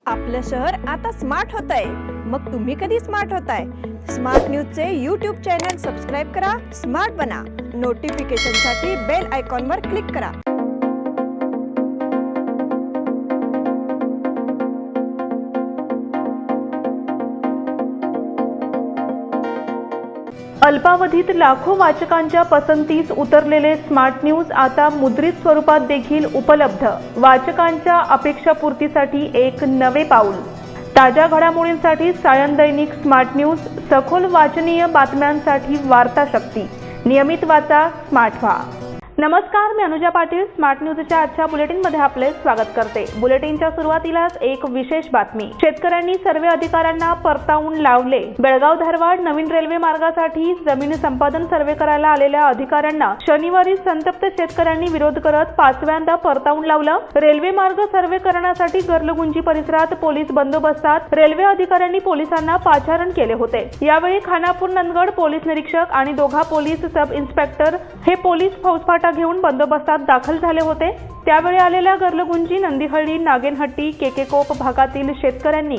आपलं शहर आता स्मार्ट होतंय। मग तुम्ही कधी स्मार्ट होताय? स्मार्ट न्यूजचे यूट्यूब चॅनल सबस्क्राइब करा, स्मार्ट बना। नोटिफिकेशनसाठी बेल आयकॉनवर क्लिक करा। अल्पावधीत लाखो वाचकांच्या पसंतीस उतरलेले स्मार्ट न्यूज आता मुद्रित स्वरूपात देखील उपलब्ध। वाचकांच्या अपेक्षापूर्तीसाठी एक नवे पाऊल। ताज्या घडामोडींसाठी सायन दैनिक स्मार्ट न्यूज, सखोल वाचनीय बातम्यांसाठी वार्ता शक्ती। नियमित वाचा, स्मार्ट व्हा। नमस्कार, मी अनुजा पाटील स्मार्ट न्यूजच्या आजच्या बुलेटिनमध्ये आपले स्वागत करते। बुलेटिनच्या सुरुवातीलाच एक विशेष बातमी। शेतकऱ्यांनी सर्वे अधिकाऱ्यांना परतावून लावले। बेळगाव धारवाड नवीन रेल्वे मार्गासाठी जमीन संपादन सर्वे करायला आलेल्या अधिकाऱ्यांना शनिवारी संतप्त शेतकऱ्यांनी विरोध करत पाचव्यांदा परतावून लावलं। रेल्वे मार्ग सर्वे करण्यासाठी गर्लगुंजी परिसरात पोलीस बंदोबस्तात रेल्वे अधिकाऱ्यांनी पोलिसांना पाचारण केले होते। यावेळी खानापूर नंदगड पोलीस निरीक्षक आणि दोघा पोलीस सब इन्स्पेक्टर हे पोलीस फौजफाटा घेऊन बंदोबस्तात दाखल झाले होते। त्यावेळी आलेल्या गर्लगुंजी, नंदीहळ्ळी, नागेनहट्टी, केकेकोप भागातील शेतकऱ्यांनी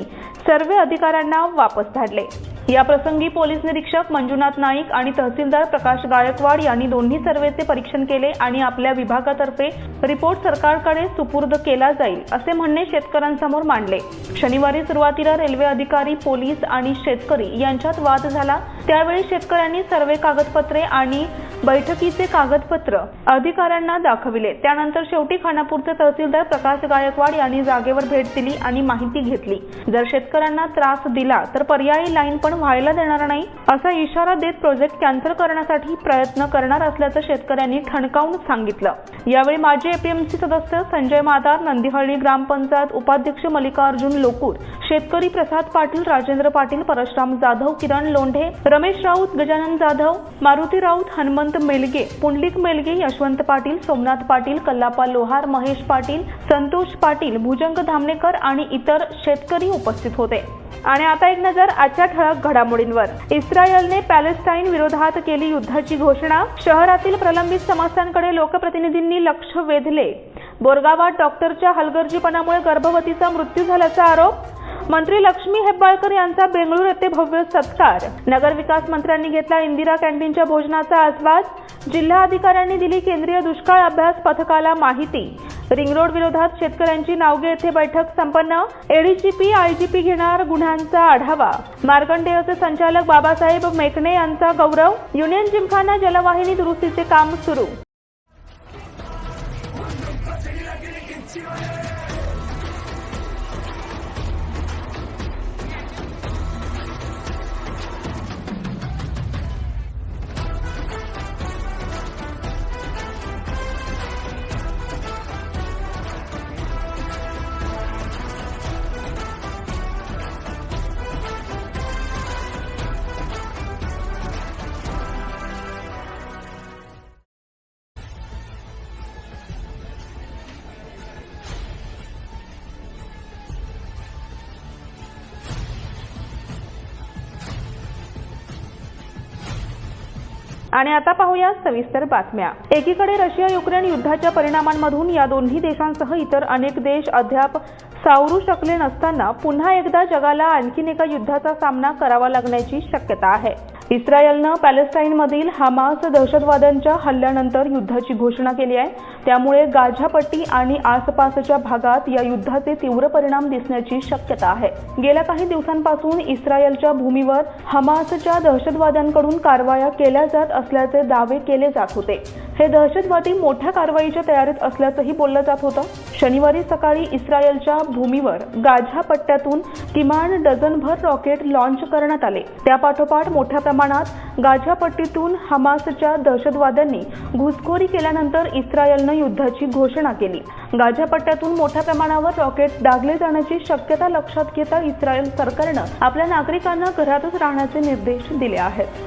सर्वे अधिकाऱ्यांना वापस धाडले। या प्रसंगी पोलीस निरीक्षक मंजुनाथ नाईक आणि तहसीलदार प्रकाश गायकवाड यांनी दोन्ही सर्वेचे परीक्षण केले आणि आपल्या विभागातर्फे रिपोर्ट सरकारकडे सुपूर्द केला जाईल असे म्हणणे शेतकऱ्यांसमोर मांडले। शनिवारी सुरुवातीला रेल्वे अधिकारी, पोलीस आणि शेतकरी यांच्यात वाद झाला। त्यावेळी शेतकऱ्यांनी सर्वे कागदपत्रे आणि बैठकीचे कागदपत्र अधिकाऱ्यांना दाखविले। त्यानंतर शेवटी खानापूरचे तहसीलदार प्रकाश गायकवाड यांनी जागेवर भेट दिली आणि माहिती घेतली। जर शेतकऱ्यांना त्रास दिला तर पर्यायी लाईन पण व्हायला देणार नाही असा इशारा देत प्रोजेक्ट कॅन्सल करण्यासाठी प्रयत्न करणार असल्याचं शेतकऱ्यांनी ठणकावून सांगितलं। यावेळी माजी एपीएमसी सदस्य संजय मादार, नंदीहळ्ळी ग्रामपंचायत उपाध्यक्ष मल्लिकार्जुन लोकूर, शेतकरी प्रसाद पाटील, राजेंद्र पाटील, परशुराम जाधव, किरण लोंढे, रमेश राऊत, गजानन जाधव, मारुती राऊत, हनुमंत मेलगे, पुंडलिक मेलगे, यशवंत पाटील, सोमनाथ पाटील, कल्लापा लोहार, महेश पाटील, संतोष पाटील, भुजंग धामणेकर आणि इतर शेतकरी उपस्थित होते। आणि आता एक नजर आजच्या ठळक घडामोडींवर। इस्रायलने पॅलेस्टाईन विरोधात केली युद्धाची घोषणा। शहरातील प्रलंबित समस्यांकडे लोकप्रतिनिधींनी लक्ष वेधले। बोरगावात डॉक्टरच्या हलगर्जीपणामुळे गर्भवतीचा मृत्यू झाल्याचा आरोप। मंत्री लक्ष्मी हेब्बाळकर यांचा बेंगळूर येथे भव्य सत्कार। नगरविकास मंत्र्यांनी घेतला इंदिरा कॅन्टीनच्या भोजनाचा आस्वाद। जिल्हा अधिकाऱ्यांनी दिली केंद्रीय दुष्काळ अभ्यास पथकाला माहिती। रिंग रोड विरोधात शेतकऱ्यांची नावगे येथे बैठक संपन्न। एडीजीपी, आयजीपी घेणार गुन्ह्यांचा आढावा। मार्कंडेयचे संचालक बाबासाहेब मेकणे यांचा गौरव। युनियन जिमखाना जलवाहिनी दुरुस्तीचे काम सुरू। आणि आता पाहूया सविस्तर बातम्या। एकीकडे रशिया युक्रेन युद्धाच्या परिणामांमधून या दोन्ही देशांसह इतर अनेक देश अद्याप सावरू शकले नसताना पुन्हा एकदा जगाला आणखी एका युद्धाचा सामना करावा लागण्याची शक्यता आहे। इस्रायलनं पॅलेस्टाईनमधील हमास दहशतवाद्यांच्या हल्ल्यानंतर युद्धाची घोषणा केली आहे। त्यामुळे गाझा पट्टी आणि आसपासच्या भागात या युद्धाचे तीव्र परिणाम दिसण्याची शक्यता आहे। गेल्या काही दिवसांपासून इस्रायलच्या भूमीवर हमासच्या दहशतवाद्यांकडून कारवाया केल्या जात असल्याचे दावे केले जात होते। हे दहशतवादी मोठ्या कारवाईच्या तयारीत असल्याचंही बोललं जात होतं। शनिवारी सकाळी इस्रायलच्या भूमीवर गाझा पट्ट्यातून किमान डझनभर रॉकेट लॉन्च करण्यात आले। त्यापाठोपाठ मोठ्या प्रमाणात गाझा पट्टीतून हमासच्या दहशतवाद्यांनी घुसखोरी केल्यानंतर इस्रायलनं युद्धाची घोषणा केली। गाझा पट्ट्यातून मोठ्या प्रमाणावर रॉकेट डागले जाण्याची शक्यता लक्षात घेता इस्रायल सरकारनं आपल्या नागरिकांना घरातच राहण्याचे निर्देश दिले आहेत।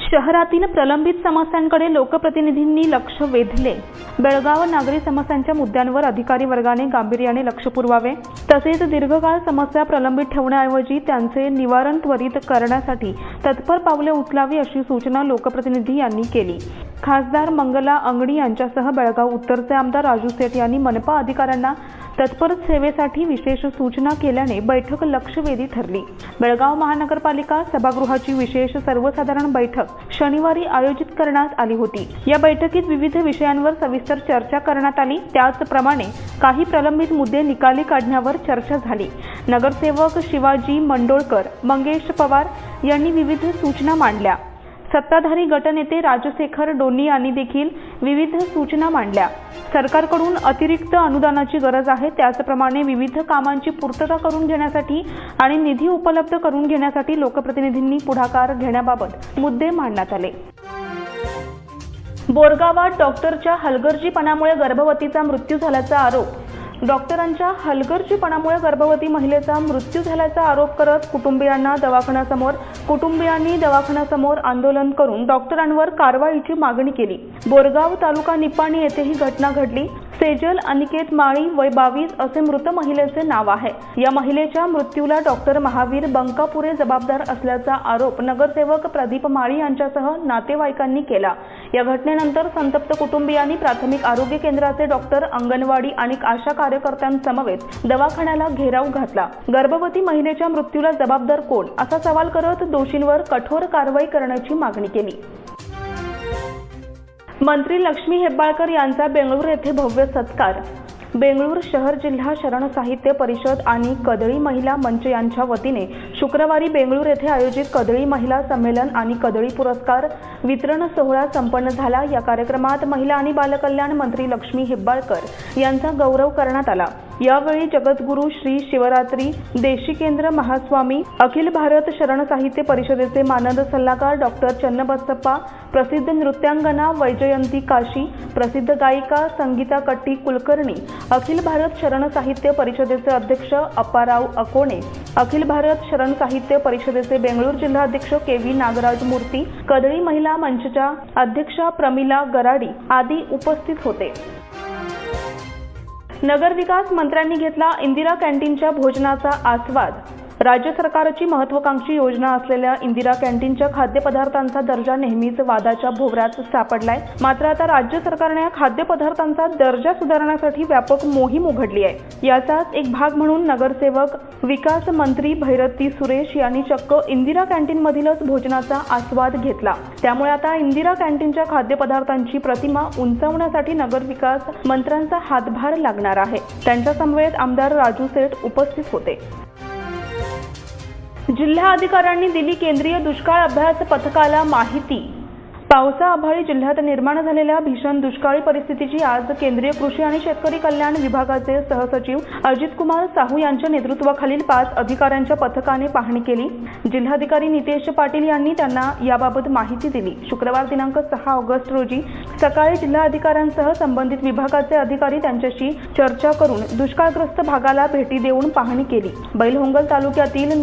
शहरातील प्रलंबित समस्यांकडे लोकप्रतिनिधींनी लक्ष वेधले। बेळगाव नागरी समस्यांच्या मुद्द्यांवर अधिकारी वर्गाने गांभीर्याने लक्ष पुरवावे, तसेच दीर्घकाळ समस्या प्रलंबित ठेवण्याऐवजी त्यांचे निवारण त्वरित करण्यासाठी तत्पर पावले उचलावी अशी सूचना लोकप्रतिनिधी यांनी केली। खासदार मंगला अंगडी यांच्यासह बेळगाव उत्तरचे आमदार राजू सेठ यांनी मनपा अधिकाऱ्यांना तत्पर सेवेसाठी विशेष सूचना केल्याने बैठक लक्षवेधी ठरली। बेळगाव महानगरपालिका सभागृहाची विशेष सर्वसाधारण बैठक शनिवारी आयोजित करण्यात आली होती। या बैठकीत विविध विषयांवर सविस्तर चर्चा करण्यात आली। त्याचप्रमाणे काही प्रलंबित मुद्दे निकाली काढण्यावर चर्चा झाली। नगरसेवक शिवाजी मंडोळकर, मंगेश पवार यांनी विविध सूचना मांडल्या। सत्ताधारी गटनेते राजशेखर डोनी यांनी देखील विविध सूचना मांडल्या। सरकारकडून अतिरिक्त अनुदानाची गरज आहे, त्याचप्रमाणे विविध कामांची पूर्तता करून घेण्यासाठी आणि निधी उपलब्ध करून घेण्यासाठी लोकप्रतिनिधींनी पुढाकार घेण्याबाबत मुद्दे मांडण्यात आले। बोरगावात डॉक्टरच्या हलगर्जीपणामुळे गर्भवतीचा मृत्यू झाल्याचा आरोप। डॉक्टरांच्या हलगर्जीपणामुळे गर्भवती महिलेचा मृत्यू झाल्याचा आरोप करत कुटुंबियांनी दवाखान्यासमोर आंदोलन करून डॉक्टरांवर कारवाईची मागणी केली। बोरगाव तालुका निपाणी येथे ही घटना घडली। सेजल अनिकेत माळी, वय 22 असे मृत महिलेचे नाव आहे। या महिलेच्या मृत्यूला डॉक्टर महावीर बंकापुरे जबाबदार असल्याचा आरोप नगरसेवक प्रदीप माळी यांच्यासह नातेवाईकांनी केला। या घटनेनंतर संतप्त कुटुंबियांनी प्राथमिक आरोग्य केंद्राचे डॉक्टर, अंगणवाडी आणि आशा कार्यकर्त्यांसमवेत दवाखान्याला घेराव घातला। गर्भवती महिलेच्या मृत्यूला जबाबदार कोण असा सवाल करत दोषींवर कठोर कारवाई करण्याची मागणी केली। मंत्री लक्ष्मी हेब्बाळकर यांचा बेंगळूर येथे भव्य सत्कार। बेंगळूर शहर जिल्हा शरण साहित्य परिषद आणि कदळी महिला मंच यांच्या वतीने शुक्रवारी बेंगळूर येथे आयोजित कदळी महिला संमेलन आणि कदळी पुरस्कार वितरण सोहळा संपन्न झाला। या कार्यक्रमात महिला आणि बालकल्याण मंत्री लक्ष्मी हेब्बाळकर यांचा गौरव करण्यात आला। यावेळी जगद्गुरू श्री शिवरात्री देशिकेंद्र महास्वामी, अखिल भारत शरण साहित्य परिषदेचे मानद सल्लागार डॉक्टर चन्नबसप्पा, प्रसिद्ध नृत्यांगना वैजयंती काशी, प्रसिद्ध गायिका संगीता कट्टी कुलकर्णी, अखिल भारत शरण साहित्य परिषदेचे अध्यक्ष अप्पाराव अकोणे, अखिल भारत शरण साहित्य परिषदेचे बेंगळूर जिल्हाध्यक्ष के.व्ही. नागराज मूर्ती, कदळी महिला मंचच्या अध्यक्षा प्रमिला गराडी आदी उपस्थित होते। नगरविकास मंत्र्यांनी घेतला इंदिरा कॅन्टीनच्या भोजनाचा आस्वाद। राज्य सरकारची महत्त्वाकांक्षी योजना असलेल्या इंदिरा कॅन्टीनच्या खाद्यपदार्थांचा दर्जा नेहमीच वादाच्या भोवऱ्यात सापडलाय। मात्र आता राज्य सरकारने या खाद्यपदार्थांचा दर्जा सुधारण्यासाठी व्यापक मोहीम उघडली आहे। याचाच एक भाग म्हणून नगरसेवक विकास मंत्री भैरती सुरेश यांनी चक्क इंदिरा कॅन्टीनमधीलच भोजनाचा आस्वाद घेतला। त्यामुळे आता इंदिरा कॅन्टीनच्या खाद्यपदार्थांची प्रतिमा उंचावण्यासाठी नगरविकास मंत्र्यांचा हातभार लागणार आहे। त्यांच्या समवेत आमदार राजू सेठ उपस्थित होते। जिल्हा अधिकाऱ्यांनी दिली केंद्रीय दुष्काळ अभ्यास पथकाला माहिती। पावसाअभावी जिल्ह्यात निर्माण झालेल्या भीषण दुष्काळी परिस्थितीची आज केंद्रीय कृषी आणि शेतकरी कल्याण विभागाचे सहसचिव अजित कुमार साहू यांच्या नेतृत्वाखालील 5 अधिकाऱ्यांच्या पथकाने पाहणी केली। जिल्हाधिकारी नितेश पाटील यांनी त्यांना याबाबत माहिती दिली। शुक्रवार दिनांक 6 ऑगस्ट रोजी सकाळी जिल्हाधिकाऱ्यांसह संबंधित विभागाचे अधिकारी त्यांच्याशी चर्चा करून दुष्काळग्रस्त भागाला भेटी देऊन पाहणी केली। बैलहोंगल तालुक्यातील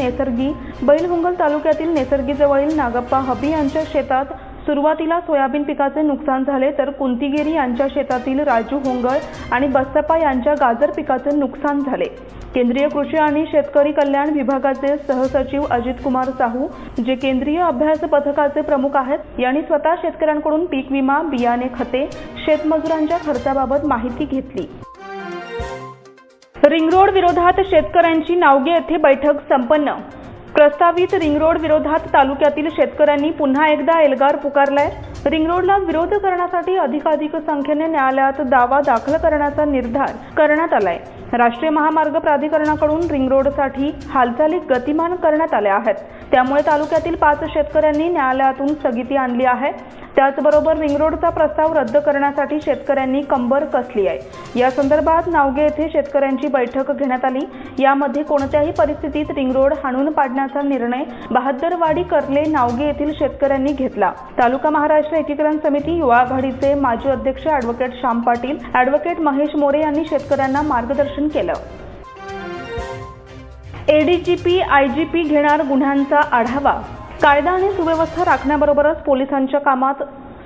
नेसर्गीजवळील नागप्पा हबी यांच्या शेतात सुरुवातीला सोयाबीन पिकाचे नुकसान झाले, तर कुंतीगिरी यांच्या शेतातील राजू होंगळ आणि बसप्पा यांच्या गाजर पिकाचे नुकसान झाले। केंद्रीय कृषी आणि शेतकरी कल्याण विभागाचे सहसचिव अजित कुमार साहू, जे केंद्रीय अभ्यास पथकाचे प्रमुख आहेत, यांनी स्वतः शेतकऱ्यांकडून पीक विमा, बियाणे, खते, शेतमजुरांच्या खर्चाबाबत माहिती घेतली। रिंग रोड विरोधात शेतकऱ्यांची नावगे येथे बैठक संपन्न। प्रस्तावित रिंग रोड विरोधात तालुक्यातील शेतकऱ्यांनी पुन्हा एकदा एल्गार पुकारलाय। रिंग रोडला विरोध करण्यासाठी अधिकाधिक संख्येने न्यायालयात दावा दाखल करण्याचा निर्धार करण्यात आलाय। राष्ट्रीय महामार्ग प्राधिकरणाकडून रिंग रोडसाठी हालचाली गतिमान करण्यात आल्या आहेत। त्यामुळे तालुक्यातील 5 शेतकऱ्यांनी न्यायालयातून स्थगिती आणली आहे। त्याचबरोबर रिंग रोडचा प्रस्ताव रद्द करण्यासाठी शेतकऱ्यांनी कंबर कसली आहे। या संदर्भात नावगे येथे शेतकऱ्यांची बैठक घेण्यात आली। यामध्ये कोणत्याही परिस्थितीत रिंग रोड हाणून पाडण्याचा निर्णय बहादरवाडी, कर्ले, नावगे येथील शेतकऱ्यांनी घेतला। तालुका महाराष्ट्र एकीकरण समिती युवा आघाडीचे माजी अध्यक्ष ॲडव्होकेट श्याम पाटील, ॲडव्होकेट महेश मोरे यांनी शेतकऱ्यांना मार्गदर्शन केलं। एडीजीपी, आयजीपी घेणार गुन्ह्यांचा आढावा। कायदा आणि सुव्यवस्था राखण्याबरोबरच पोलिसांच्या कामात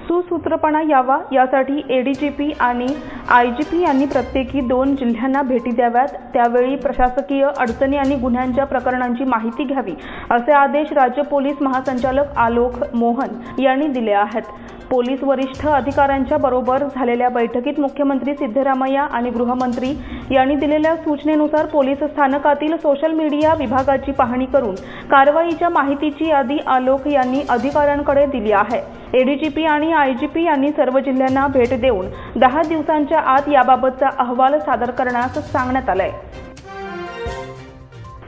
सुसूत्रपणा यावा यासाठी एडीजीपी आणि आयजीपी यांनी प्रत्येकी 2 जिल्ह्यांना भेटी द्याव्यात, त्यावेळी प्रशासकीय अडचणी आणि गुन्ह्यांच्या प्रकरणांची माहिती घ्यावी असे आदेश राज्य पोलीस महासंचालक आलोक मोहन यांनी दिले आहेत. पोलीस वरिष्ठ अधिकाऱ्यांच्या बरोबर झालेल्या बैठकीत मुख्यमंत्री सिद्धरामय्या आणि गृहमंत्री यांनी दिलेल्या सूचनेनुसार पोलीस स्थानकातील सोशल मीडिया विभागाची पाहणी करून कारवाईच्या माहितीची यादी आलोक यांनी अधिकाऱ्यांकडे दिली आहे. एडीजीपी आणि आयजीपी यांनी सर्व जिल्ह्यांना भेट देऊन 10 दिवसांच्या आत याबाबतचा अहवाल सादर करण्यास सांगण्यात आलंय.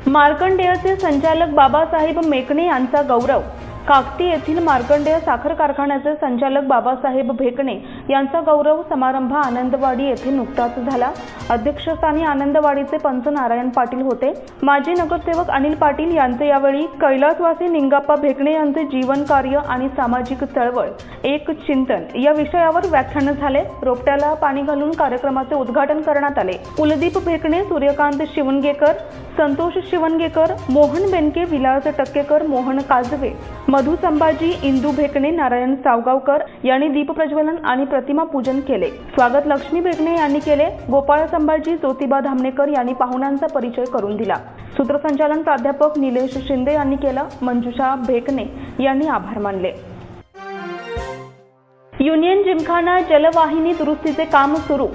मार्कंडेयचे संचालक बाबासाहेब मेकणे यांचा गौरव. काकती येथील मार्कंडेय साखर कारखान्याचे संचालक बाबासाहेब भेकणे यांचा गौरव समारंभ आनंदवाडी येथे नुकताच झाला. अध्यक्षस्थानी आनंदवाडीचे पंच नारायण पाटील होते. माजी नगरसेवक अनिल पाटील यांचे यावेळी कैलासवासी निंगाप्पा भेकणे यांचे जीवन कार्य आणि सामाजिक चळवळ एक चिंतन या विषयावर व्याख्यान झाले. रोपट्याला पाणी घालून कार्यक्रमाचे उद्घाटन करण्यात आले. कुलदीप भेकणे, सूर्यकांत शिवणगेकर, संतोष शिवणगेकर, मोहन बेनके, विलास टक्केकर, मोहन काजवे, मधु संभाजी, इंदू भेकणे, नारायण सावगावकर यांनी दीप प्रज्वलन आणि प्रतिमा पूजन केले. स्वागत लक्ष्मी भेकणे यांनी केले. गोपाळ संभाजी, ज्योतिबा धामणेकर यांनी पाहुण्यांचा परिचय करून दिला. सूत्रसंचालन प्राध्यापक निलेश शिंदे यांनी केलं. मंजुषा भेकणे यांनी आभार मानले. युनियन जिमखाना जलवाहिनी दुरुस्तीचे काम सुरू.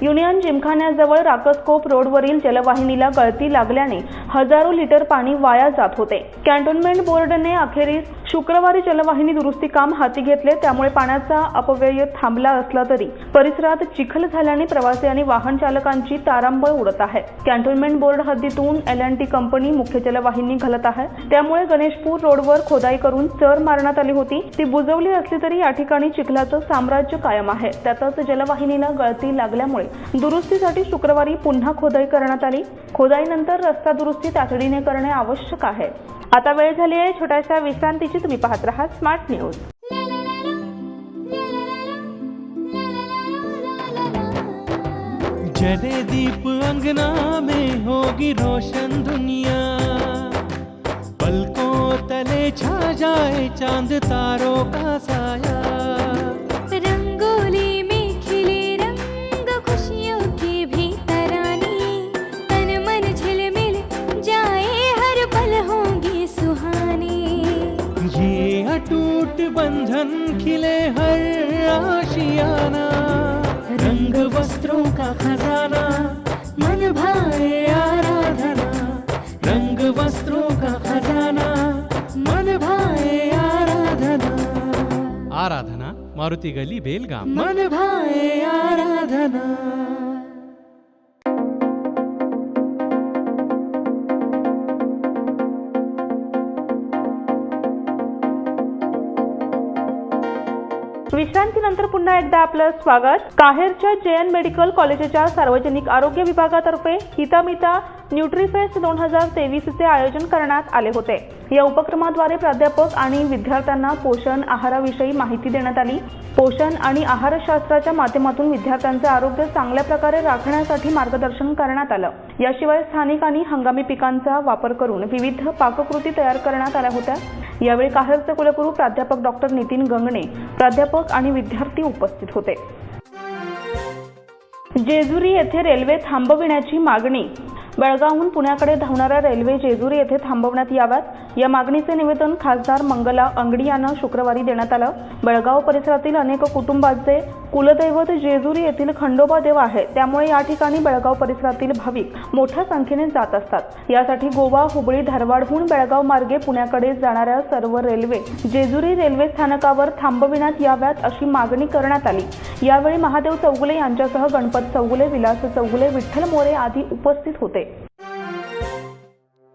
युनियन जिमखान्याजवळ राकसकोप रोडवरील जलवाहिनीला गळती लागल्याने हजारो लिटर पाणी वाया जात होते. कॅन्टोन्मेंट बोर्डाने अखेरीस शुक्रवारी जलवाहिनी दुरुस्ती काम हाती घेतले. त्यामुळे पाण्याचा अपव्यय थांबला असला तरी परिसरात चिखल झाल्याने प्रवासी आणि वाहन चालकांची तारांबळ उडत आहे. कॅन्टोन्मेंट बोर्ड हद्दीतून L&T कंपनी मुख्य जलवाहिनी घालत आहे. त्यामुळे गणेशपूर रोडवर खोदाई करून चर मारण्यात आली होती. ती बुजवली असली तरी या ठिकाणी चिखलाचं साम्राज्य कायम आहे. त्यातच जलवाहिनीला गळती लागल्यामुळे दुरुस्तीसाठी शुक्रवारी पुन्हा खोदाई करण्यात आली. खोदाईनंतर रस्ता दुरुस्ती तातडीने करणे आवश्यक आहे. आता वेळ झाली आहे छोट्याशा विश्रांतीची. तुम्ही पाहत रहा स्मार्ट न्यूज. जले दीप अंगना में होगी रोशन दुनिया, पलकों तले छा जाए चांद तारों का साया, रंगोली में खिले रंग खुशियों के भी तराने, तन मन झिलमिल जाए हर पल होंगे सुहाने, ये अटूट बंधन खिले हर आशियाना, रंग वस्त्रों का खजाना मन भाए आराधना, रंग वस्त्रों का खजाना मन भाए आराधना. आराधना मारुती गली बेलगाम. मन भाए आराधना. विश्रांतीनंतर पुन्हा एकदा आपलं स्वागत. काहेरच्या JN मेडिकल कॉलेजच्या सार्वजनिक आरोग्य विभागातर्फे हितामिता न्यूट्रीफेस्ट 2023चे आयोजन करण्यात आले होते. या उपक्रमाद्वारे प्राध्यापक आणि विद्यार्थ्यांना पोषण आहाराविषयी माहिती देण्यात आली. पोषण आणि आहारशास्त्राच्या माध्यमातून विद्यार्थ्यांचे आरोग्य चांगल्या प्रकारे राखण्यासाठी मार्गदर्शन करण्यात आलं. याशिवाय स्थानिक आणि हंगामी पिकांचा वापर करून विविध पाककृती तयार करण्यात आल्या होत्या. यावेळी काहेरचे कुलगुरू प्राध्यापक डॉक्टर नितीन गंगणे, प्राध्यापक आणि विद्यार्थी उपस्थित होते. जेजुरी येथे रेल्वे थांबविण्याची मागणी. बेळगावहून पुण्याकडे धावणाऱ्या रेल्वे जेजुरी येथे थांबवण्यात याव्यात. या मागणीचे निवेदन खासदार मंगला अंगडी यांना शुक्रवारी देण्यात आलं. बेळगाव परिसरातील अनेक कुटुंबांचे कुलदैवत जेजुरी येथील खंडोबा देव आहे. त्यामुळे या ठिकाणी बेळगाव परिसरातील भाविक मोठ्या संख्येने जात असतात. यासाठी गोवा, हुबळी, धारवाडहून बेळगाव मार्गे पुण्याकडे जाणाऱ्या सर्व रेल्वे जेजुरी रेल्वे स्थानकावर थांबविण्यात याव्यात अशी मागणी करण्यात आली. यावेळी महादेव चौगुले यांच्यासह गणपत चौगुले, विलास चौगुले, विठ्ठल मोरे आदी उपस्थित होते.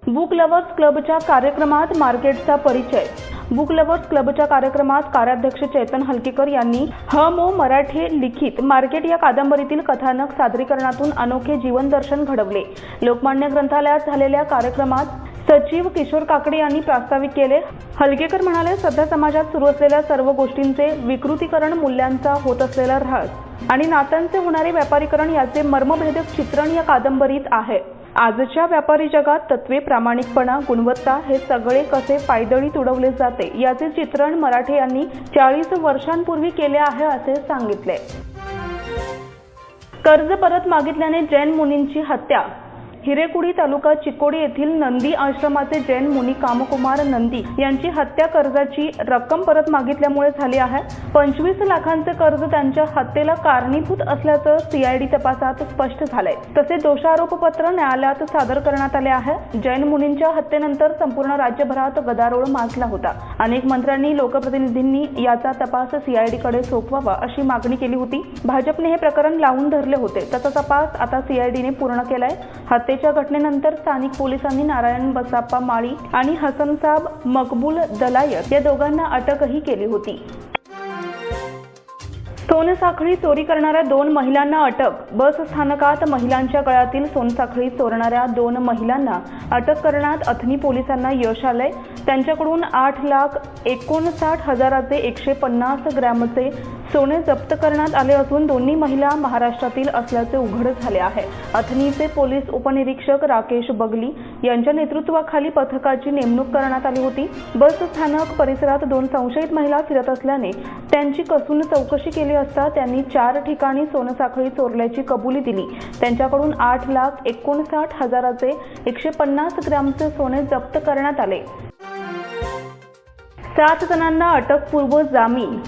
बुक लव्हर्स क्लबच्या कार्यक्रमात मार्केटचा परिचय. बुक लव्हर्स क्लबच्या कार्यक्रमात कार्याध्यक्ष चेतन हलकीकर यांनी ह मो मराठी लिखित मार्केट या कादंबरीतील कथानक सादरीकरणातून अनोखे जीवन दर्शन घडवले. लोकमान्य ग्रंथालयात झालेल्या कार्यक्रमात सचिव किशोर काकडे यांनी प्रास्ताविक केले. हलकेकर म्हणाले, सध्या समाजात सुरू असलेल्या सर्व गोष्टींचे विकृतीकरण, मूल्यांचा होत असलेला ऱ्हास आणि नात्यांचे होणारे व्यापारीकरण याचे मर्मभेदक चित्रण या कादंबरीत आहे. आजच्या व्यापारी जगात तत्वे, प्रामाणिकपणा, गुणवत्ता हे सगळे कसे पायदळीत उडवले जाते याचे चित्रण मराठे यांनी 40 वर्षांपूर्वी केले आहे असे सांगितले. कर्ज परत मागितल्याने जैन मुनींची हत्या. हिरेकुडी तालुका चिकोडी येथील नंदी आश्रमाचे जैन मुनी कामकुमार नंदी यांची हत्या कर्जाची रक्कम परत मागितल्यामुळे झाली आहे. 25 लाखांचे कर्ज त्यांच्या हत्येला कारणीभूत असल्याचं सीआयडी तपासात स्पष्ट झालंय. तसे दोषारोपपत्र न्यायालयात सादर करण्यात आले आहे. जैन मुनींच्या हत्येनंतर संपूर्ण राज्यभरात गदारोळ माजला होता. अनेक मंत्र्यांनी, लोकप्रतिनिधींनी याचा तपास सीआयडीकडे सोपवावा अशी मागणी केली होती. भाजपने हे प्रकरण लावून धरले होते. त्याचा तपास आता सीआयडीने पूर्ण केलाय. हत्येच्या घटनेनंतर स्थानिक पोलिसांनी नारायण बसाप्पा माळी आणि हसनसाब मकबूल दलायत या दोघांना अटकही केली होती. सोनसाखळी चोरी करणाऱ्या 2 महिलांना अटक. बस स्थानकात महिलांच्या गळ्यातील सोनसाखळी चोरणाऱ्या 2 महिलांना अटक करण्यात अथनी पोलिसांना यश आलंय. त्यांच्याकडून 8,59,000चे 150 ग्रॅमचे सोने जप्त करण्यात आले असून दोन्ही महिला महाराष्ट्रातील असल्याचे उघड झाले आहे. अथनीचे पोलीस उपनिरीक्षक राकेश बगली यांच्या नेतृत्वाखाली पथकाची नेमणूक करण्यात आली होती. बस स्थानक परिसरात 2 संशयित महिला फिरत असल्याने त्यांची कसून चौकशी केली असता त्यांनी 4 ठिकाणी सोनसाखळी चोरल्याची कबुली दिली. त्यांच्याकडून 8,59,000चे 150 ग्रॅमचे सोने जप्त करण्यात आले. 7 जणांना अटकपूर्व जामीन.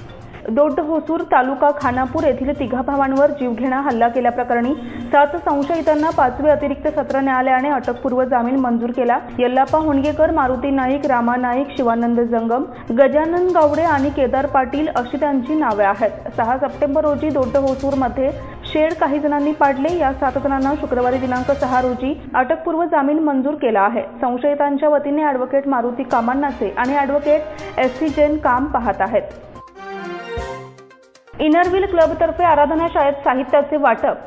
दोड्डहोसूर तालुका खानापूर येथील 3 भावांवर जीवघेणा हल्ला केल्याप्रकरणी 7 संशयितांना 5वे अतिरिक्त सत्र न्यायालयाने अटकपूर्व जामीन मंजूर केला. यल्लाप्पा होणगेकर, मारुती नाईक, रामा नाईक, शिवानंद जंगम, गजानन गावडे आणि केदार पाटील अशी त्यांची नावे आहेत. 6 सप्टेंबर रोजी दोड्डहोसूरमध्ये शेड काही जणांनी पाडले. या 7 जणांना शुक्रवारी दिनांक 6 रोजी अटकपूर्व जामीन मंजूर केला आहे. संशयितांच्या वतीने ॲडव्होकेट मारुती कामांनाचे आणि ॲडव्होकेट एस.सी. जैन काम पाहत आहेत. इनरव्हील क्लबतर्फे आराधना शाळेत साहित्याचे वाटप.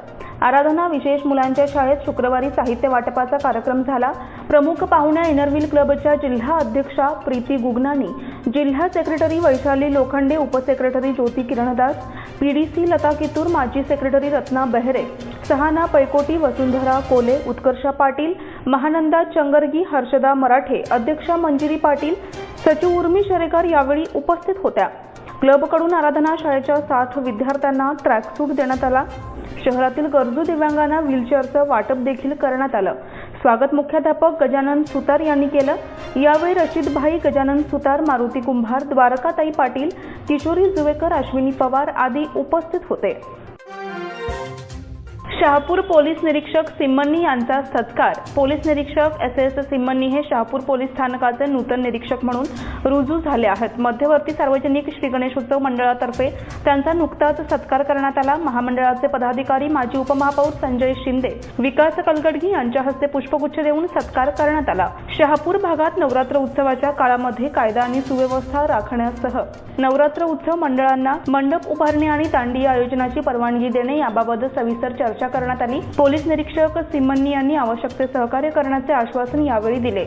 आराधना विशेष मुलांच्या शाळेत शुक्रवारी साहित्य वाटपाचा कार्यक्रम झाला. प्रमुख पाहुण्या इनरव्हील क्लबच्या जिल्हा अध्यक्षा प्रीती गुगनानी, जिल्हा सेक्रेटरी वैशाली लोखंडे, उपसेक्रेटरी ज्योती किरणदास, पीडीसी लता कितूर, माजी सेक्रेटरी रत्ना बेहरे, सहाना पैकोटी, वसुंधरा कोले, उत्कर्षा पाटील, महानंदा चंगरगी, हर्षदा मराठे, अध्यक्षा मंजिरी पाटील, सचिव उर्मी शेरेकर यावेळी उपस्थित होत्या. क्लबकडून आराधना शाळेच्या 60 विद्यार्थ्यांना ट्रॅकसूट देण्यात आला. शहरातील गरजू दिव्यांगांना व्हीलचेअरचं वाटप देखील करण्यात आलं. स्वागत मुख्याध्यापक गजानन सुतार यांनी केलं. यावेळी रशीदभाई गजानन सुतार, मारुती कुंभार, द्वारकाताई पाटील, किशोरी जुवेकर, अश्विनी पवार आदी उपस्थित होते. शहापूर पोलीस निरीक्षक सिम्मन्नी यांचा सत्कार. पोलीस निरीक्षक एस.एस. सिम्मन्नी हे शहापूर पोलीस स्थानकाचे नूतन निरीक्षक म्हणून रुजू झाले आहेत. मध्यवर्ती सार्वजनिक श्री गणेशोत्सव मंडळातर्फे त्यांचा नुकताच सत्कार करण्यात आला. महामंडळाचे पदाधिकारी, माजी उपमहापौर संजय शिंदे, विकास कलगडगी यांच्या हस्ते पुष्पगुच्छ देऊन सत्कार करण्यात आला. शहापूर भागात नवरात्र उत्सवाच्या काळामध्ये कायदा आणि सुव्यवस्था राखण्यासह नवरात्र उत्सव मंडळांना मंडप उभारणी आणि दांडिया आयोजनाची परवानगी देणे याबाबत सविस्तर चर्चा करण्यात आली. पोलीस निरीक्षक सिम्मन्नी यांनी आवश्यक ते सहकार्य करण्याचे आश्वासन यावेळी दिले.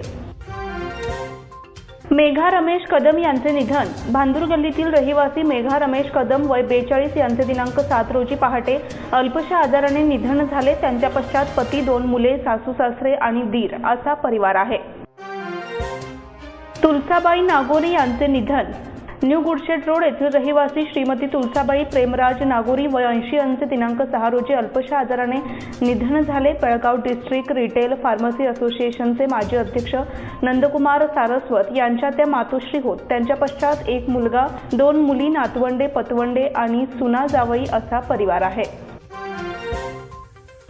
मेघा रमेश कदम यांचे निधन. भांदूर गल्लीतील रहिवासी मेघा रमेश कदम वय 42 यांचे दिनांक 7 रोजी पहाटे अल्पशा आजाराने निधन झाले. त्यांच्या पश्चात पती, 2 मुले, सासू सासरे आणि दीर असा परिवार आहे. तुलसाबाई नागोरी यांचे निधन. न्यू गुडशेड रोड येथील रहिवासी श्रीमती तुलसाबाई प्रेमराज नागोरी वय 80 यांचे दिनांक 6 रोजी अल्पशा आजाराने निधन झाले. बेळगाव डिस्ट्रिक्ट रिटेल फार्मसी असोसिएशनचे माजी अध्यक्ष नंदकुमार सारस्वत यांच्या त्या मातोश्री होत. त्यांच्या पश्चात 1 मुलगा, 2 मुली, नातवंडे, पतवंडे आणि सुना जावई असा परिवार आहे.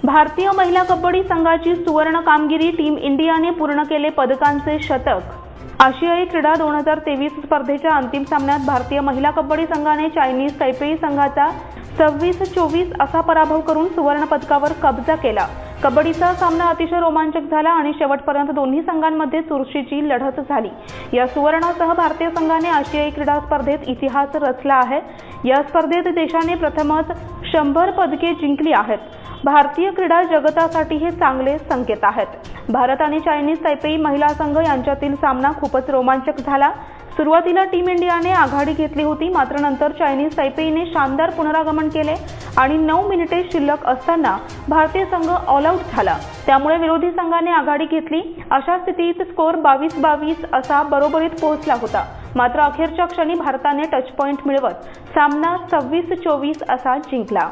भारतीय महिला कबड्डी संघाची सुवर्ण कामगिरी. टीम इंडियाने पूर्ण केले पदकांचे शतक. आशियाई क्रीडा 2023 स्पर्धेच्या अंतिम सामन्यात भारतीय महिला कबड्डी संघाने चायनीज तैपेई संघाचा 26-24 असा पराभव करून सुवर्ण पदकावर कब्जा केला. कबड्डीचा सामना अतिशय रोमांचक झाला आणि शेवटपर्यंत दोन्ही संघांमध्ये चुरशीची लढत झाली. या सुवर्णासह भारतीय संघाने आशियाई क्रीडा स्पर्धेत इतिहास रचला आहे. या स्पर्धेत देशाने प्रथमच 100 पदके जिंकली आहेत. भारतीय क्रीडा जगतासाठी हे चांगले संकेत आहेत. भारत आणि चायनीज तैपेई महिला संघ यांच्यातील सामना खूपच रोमांचक झाला. सुरुवातीला टीम इंडियाने आघाडी घेतली होती, मात्र नंतर चायनीज तैपेईने शानदार पुनरागमन केले आणि 9 मिनिटे शिल्लक असताना भारतीय संघ ऑल आउट झाला। त्यामुळे विरोधी संघाने आघाडी घेतली। अशा स्थितीत स्कोअर 22-22 असा बरोबरीत पोहोचला होता। मात्र अखेरच्या क्षणी भारताने टच पॉइंट मिळवत सामना 26-24 असा जिंकला।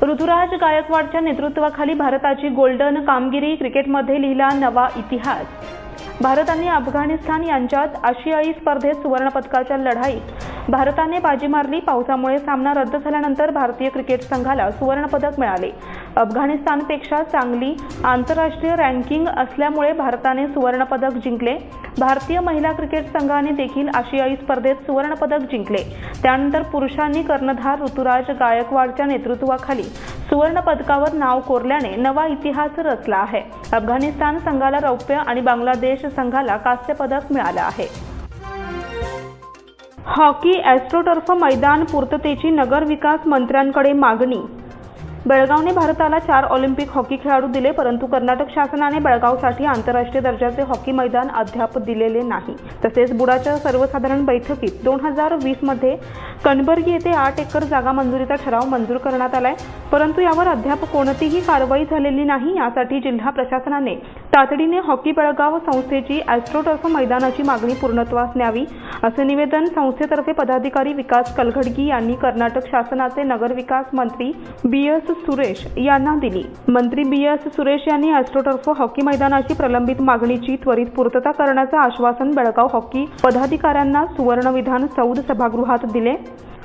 ऋतुराज गायकवाडच्या नेतृत्वाखाली भारताची गोल्डन कामगिरी, क्रिकेटमध्ये लिहिला नवा इतिहास। भारत आणि अफगाणिस्तान यांच्यात आशियाई स्पर्धेत सुवर्णपदकाच्या लढाईत भारताने बाजी मारली। पावसामुळे सामना रद्द झाल्यानंतर भारतीय क्रिकेट संघाला सुवर्णपदक मिळाले। अफगाणिस्तानपेक्षा चांगली आंतरराष्ट्रीय रँकिंग असल्यामुळे भारताने सुवर्णपदक जिंकले। भारतीय महिला क्रिकेट संघाने देखील आशियाई स्पर्धेत सुवर्णपदक जिंकले। त्यानंतर पुरुषांनी कर्णधार ऋतुराज गायकवाडच्या नेतृत्वाखाली सुवर्णपदकावर नाव कोरल्याने नवा इतिहास रचला आहे। अफगाणिस्तान संघाला रौप्य आणि बांगलादेश संघाला कांस्य पदक मिळालं आहे। हॉकी ॲस्ट्रोटर्फ मैदान पूर्ततेची नगर विकास मंत्र्यांकडे मागणी। बेळगावने भारताला 4 ऑलिम्पिक हॉकी खेळाडू दिले, परंतु कर्नाटक शासनाने बेळगावसाठी आंतरराष्ट्रीय दर्जाचे हॉकी मैदान अद्याप दिलेले नाही। तसेच बुडाच्या सर्वसाधारण बैठकीत 2020 मध्ये कणबर्गी येथे 8 एकर जागा मंजुरीचा ठराव मंजूर करण्यात आलाय, परंतु यावर अद्याप कोणतीही कारवाई झालेली नाही। यासाठी जिल्हा प्रशासनाने तातडीने हॉकी बेळगाव संस्थेची ॲस्ट्रोटर्फ मैदानाची मागणी पूर्णत्वास न्यावी, असे निवेदन संस्थेतर्फे पदाधिकारी विकास कलघडगी यांनी कर्नाटक शासनाचे नगरविकास मंत्री बी.एस. सुरेश यांना दिली। मंत्री बी.एस. सुरेश यांनी ॲस्ट्रोटर्फ हॉकी मैदानाची प्रलंबित मागणीची त्वरित पूर्तता करण्याचे आश्वासन बेळगाव हॉकी पदाधिकाऱ्यांना सुवर्ण विधान सौध सभागृहात दिले।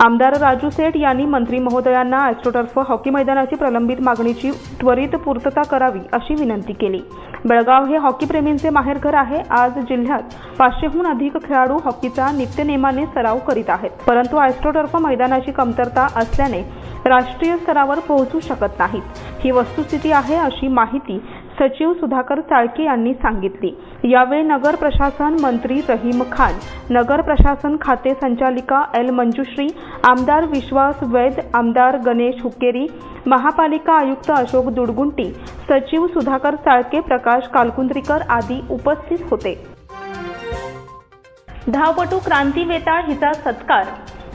आमदार राजू सेठ यांनी मंत्री महोदयांना ॲस्ट्रोटर्फ हॉकी मैदानाची प्रलंबित मागणीची त्वरित पूर्तता करावी अशी विनंती केली। बेळगाव हे हॉकी प्रेमींचे माहेरघर आहे। आज जिल्ह्यात 500हून अधिक खेळाडू हॉकीचा नित्यनेमाने सराव करीत आहेत, परंतु ॲस्ट्रोटर्फ मैदानाची कमतरता असल्याने राष्ट्रीय स्तरावर पोहोचू शकत नाहीत। ही वस्तुस्थिती आहे अशी माहिती सचिव सुधाकर चाळके यांनी सांगितली। यावेळी नगर प्रशासन मंत्री रहीम खान, नगर प्रशासन खाते संचालिका एल मंजुश्री, आमदार विश्वास वैद, आमदार गणेश हुक्केरी, महापालिका आयुक्त अशोक दुडगुंटी, सचिव सुधाकर चाळके, प्रकाश कालकुंद्रीकर आदी उपस्थित होते। धावपटू क्रांती वेताळ हिचा सत्कार।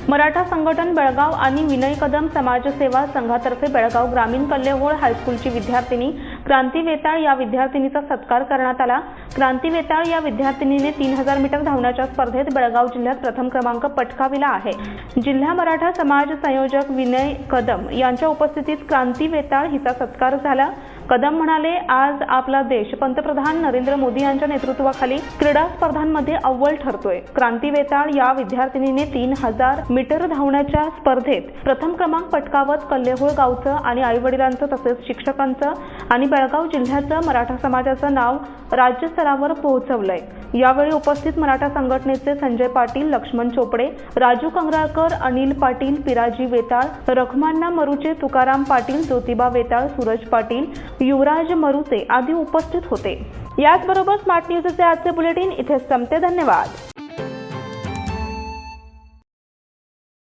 मराठा संघटन बेळगाव आणि विनय कदम समाजसेवा संघातर्फे बेळगाव ग्रामीण कल्लेहोळ हायस्कूलची विद्यार्थिनी क्रांती वेताळ या विद्यार्थिनीचा सत्कार करण्यात आला। क्रांती वेताळ या विद्यार्थिनीने 3000 मीटर धावण्याच्या स्पर्धेत बेळगाव जिल्ह्यात प्रथम क्रमांक पटकाविला आहे। जिल्हा मराठा समाज संयोजक विनय कदम यांच्या उपस्थितीत क्रांती वेताळ हिचा सत्कार झाला। कदम म्हणाले, आज आपला देश पंतप्रधान नरेंद्र मोदी यांच्या नेतृत्वाखाली क्रीडा स्पर्धांमध्ये अव्वल ठरतोय। क्रांती वेताळ या विद्यार्थिनीने 3000 मीटर धावण्याच्या स्पर्धेत प्रथम क्रमांक पटकावत कल्लेहोळ गावचं आणि आईवडिलांचं तसेच शिक्षकांचं आणि बेळगाव जिल्ह्याचं मराठा समाजाचं नाव राज्यस्तरावर पोहोचवलंय। यावेळी उपस्थित मराठा संघटनेचे संजय पाटील, लक्ष्मण चोपडे, राजू कंगराळकर, अनिल पाटील, पिराजी वेताळ, रखमान्ना मरुचे, तुकाराम पाटील, ज्योतिबा वेताळ, सूरज पाटील, युवराज मरुचे आदी उपस्थित होते। याचबरोबर स्मार्ट न्यूजचे आजचे बुलेटिन इथे संपते। धन्यवाद।